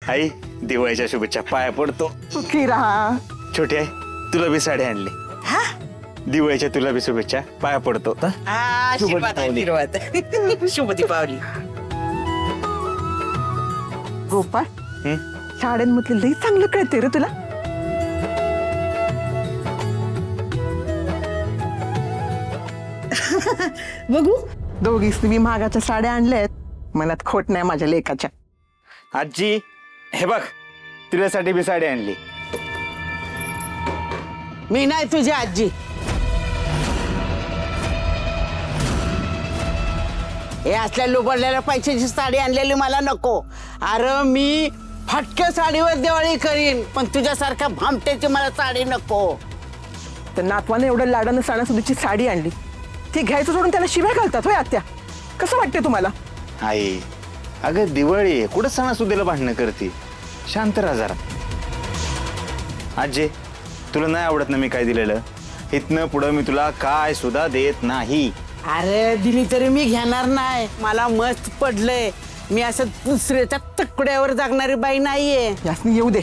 आई दिवाळीच्या शुभेच्छा, पाया पडतो. सुखी राहा. छोटी आई तुला बी साडी आणली. दिवाळीच्या तुला बी शुभेच्छा, पाया पडतो. शुभ दीपावली. गोपाळ साड्यांमधलं लई चांगलं कळते रे तुला. बघू दोघीच तुम्ही महागाच्या साड्या आणल्यात, मनात खोट नाही माझ्या लेकाच्या. आजी हे बघ तुझ्यासाठी बी साडी आणली. मी नाही तुझी आजी. हे असल्या लुबडलेल्या पैशाची साडी आणलेली मला नको. अरे मी फटक्या साडीवर दिवाळी करीन, पण तुझ्यासारख्या भामट्याची मला साडी नको. तर नातवाने एवढं लाडानं सणासुदीची साडी आणली, ती घ्यायचं सोडून त्याला शिव्या घालतात होय आत्या. कसं वाटते तुम्हाला? आई अगं दिवाळी आहे, कुठं सणासुदीला भांडणं करते. शांत राहा जरा. आजी तुला नाही आवडत ना मी काय दिलेलं? इथनं पुढं मी तुला काय सुद्धा देत नाही. अरे दिली तरी मी घेणार नाही. मला मस्त पडलंय. मी असं दुसऱ्याच्या तुकड्यावर जागणारी बाई नाहीये. यासनी येऊ दे,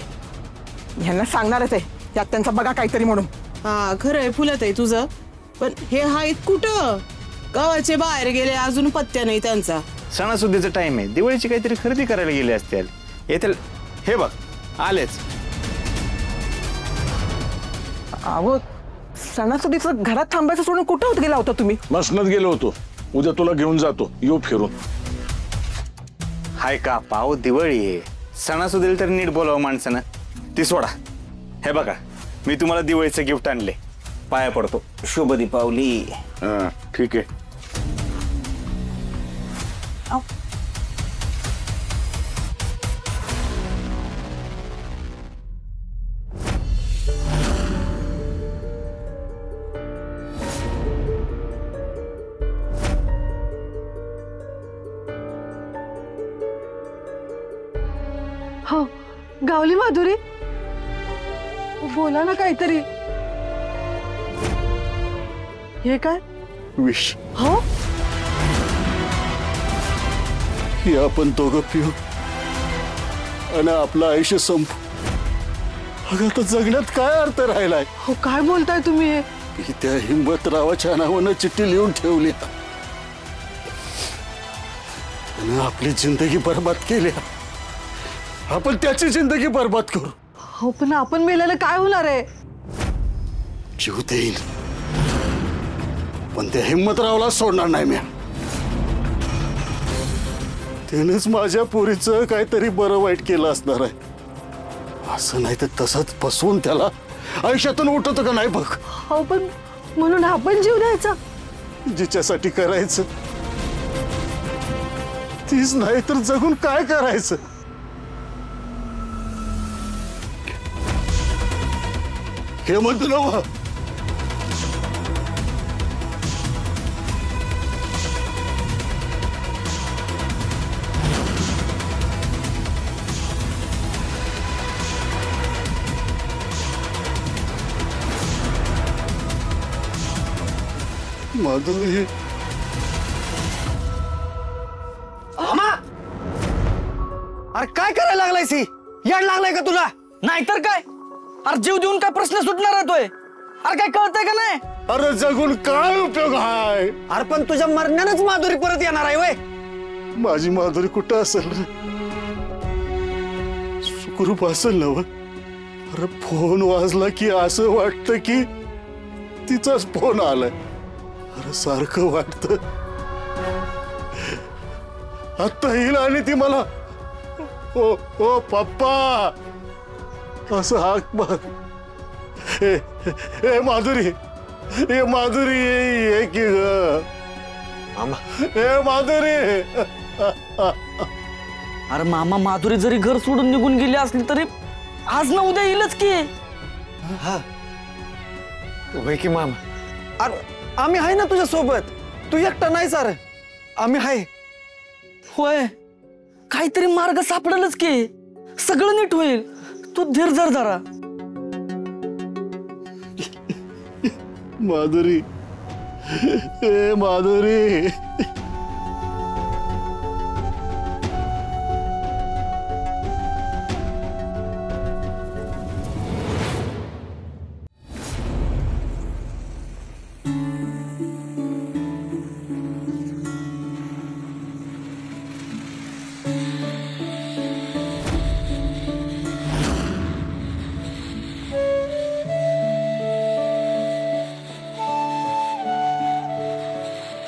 ह्यांना सांगणारच आहे यात त्यांचा बघा काहीतरी म्हणून. हा खरं आहे फुलत आहे तुझं, पण हे आहेत कुठं? गावाचे बाहेर गेले, अजून पत्त्या नाही त्यांचा. सणासुदीचा टाइम आहे, दिवाळीची काहीतरी खरेदी करायला गेले असतील. येतील. हे बघ आलेच. अहो सणासुदीचं घरात थांबायचं सोडून कुठं होत गेला होता तुम्ही? मसनत गेलो होतो. उद्या तुला घेऊन जातो, येऊ फिरून. हाय का पाव दिवाळी आहे, सणासुदीला तर नीट बोलावं माणसानं. ती सोडा. हे बघा मी तुम्हाला दिवाळीचं गिफ्ट आणले, पाया पडतो. शुभ दीपावली. हा ठीक आहे. हो गावली माधुरी, बोला ना काहीतरी. हे काय? विष. हो हे आपण दोघं पिऊ आणि आपलं आयुष्य संपू. अगं आता जगण्यात काय अर्थ राहिलाय? हो काय बोलताय तुम्ही? ही त्या हिम्मतरावाच्या नावानं चिठ्ठी लिहून ठेवली आणि आपली जिंदगी बर्बाद केली. आपण त्याची जिंदगी बर्बाद करू. हो पण आपण मेल्याला काय होणार आहे? जीव देईन, पण त्या हिम्मतरावला सोडणार नाही मी. त्यानेच माझ्या पोरीचं काहीतरी बरं वाईट केलं असणार आहे. असं नाही तर तसंच फसवून त्याला आयुष्यातून उठवतं का नाही बघ. हो पण म्हणून आपण जीव द्यायचा? जिच्यासाठी करायचं तीच नाही तर जगून काय करायचं? हे म्हणतो ना माधुरी. अरे काय करायला लागलायस? याड लागलाय का तुला? नाहीतर काय? अरे जीव देऊन काय प्रश्न सुटणार आहे? अरे काय कळतंय का नाही? अरे जगून काय उपयोग आहे? अरे पण तुझ्या मरण्यानंच माधुरी परत येणार आहे. वय माझी माधुरी कुठं असेल रे? सुखरूप असेल ना? अरे फोन वाजला की असं वाटतं की तिचाच फोन आलाय. अरे सारखं वाटतं आता येईल आणि ती मला ओ ओ पप्पा असं हाक मार. ए माधुरी, ए माधुरी ये की ग. ए माधुरी. अरे मामा माधुरी जरी घर सोडून निघून गेली असली तरी आज ना उद्या येईलच की. हा होय की मामा. अरे आम्ही आहे ना तुझ्या सोबत. तू एकटा नाही सर, आम्ही आहे. होय काहीतरी मार्ग सापडेलच की. सगळं नीट होईल. तू धीर धर जरा. माधुरी, ए माधुरी.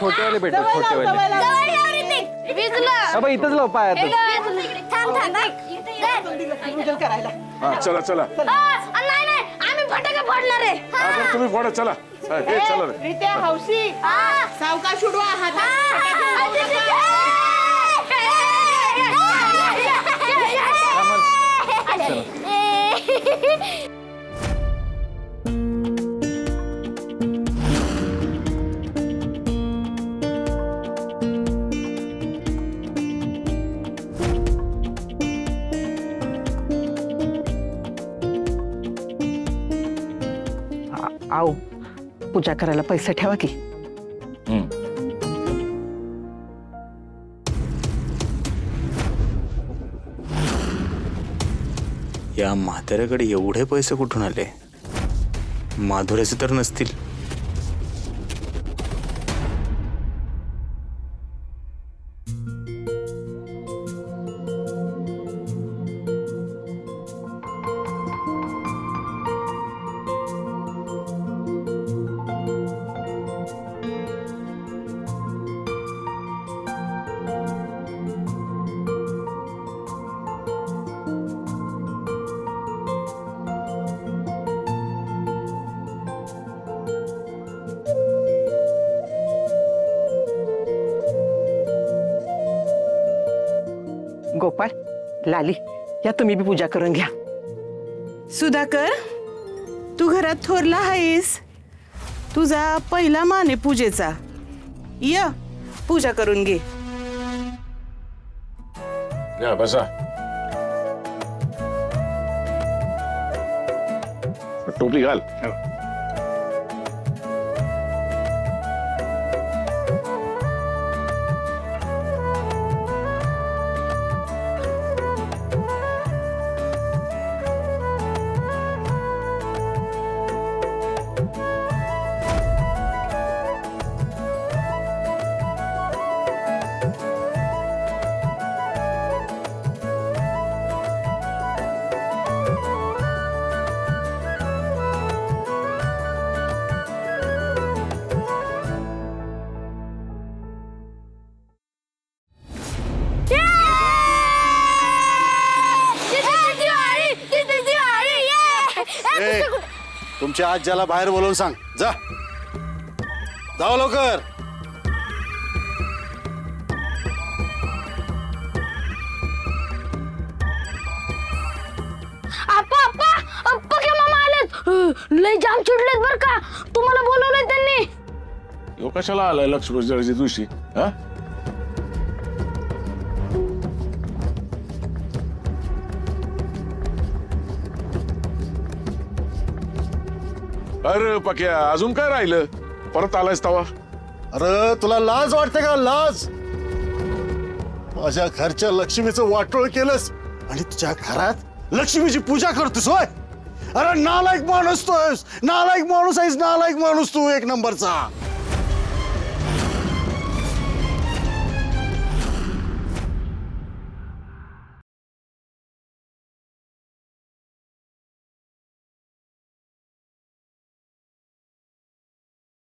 छोटेवाले भेटले छोटेवाले अबा इथंच लाव पायात चला चला आम्ही फटाके फोडणार आहे बरं, तुम्ही फोडा चला चला रे. रित्या हौशी सावकाश उडवा आओ पूजा करायला पैसे ठेवा की या म्हाताऱ्याकडे एवढे पैसे कुठून आले? माधुर्याचे तर नसतील. गोपाळ लाली या तुम्ही बी पूजा करून घ्या. सुधाकर तू घरात थोरला आहेस तुझा पहिला मान आहे पूजेचा य पूजा करून घे. या बसा. टोपी घाल. तुमच्या आज्याला बाहेर बोलवून सांग. जा जाओ लवकर. अप्पा के मामा आलेत लय जाम चिडलेत बर का तुम्हाला बोलवलंय त्यांनी. यो कशाला आलाय लक्ष्मीच्या दिवशी? हा अरे पक्या अजून काय राहिलं? परत आलायस तवा? अरे तुला लाज वाटते का? लाज? माझ्या घरच्या लक्ष्मीचं वाटोळ केलंस आणि तुझ्या घरात लक्ष्मीची पूजा करतोस होय? अरे नालायक माणूस तोस, नालायक माणूस आहेस, नालायक माणूस तू एक नंबरचा.